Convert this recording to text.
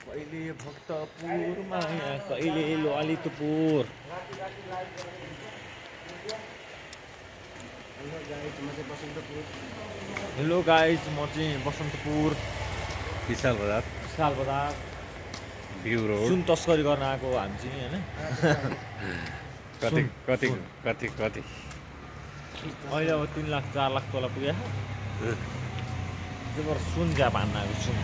कहिले भक्तपुर माया कहिले Lalitpur. Hello guys, म चाहिँ बसन्तपुर विशाल बजार भ्यू रोड सुन तस्करी गर्न आएको हामी चाहिँ होइन। कति कति कति कति अहिले अब 3 लाख 4 लाख तल पुग्यो। सुन ज्याप हान्न आएको सुन।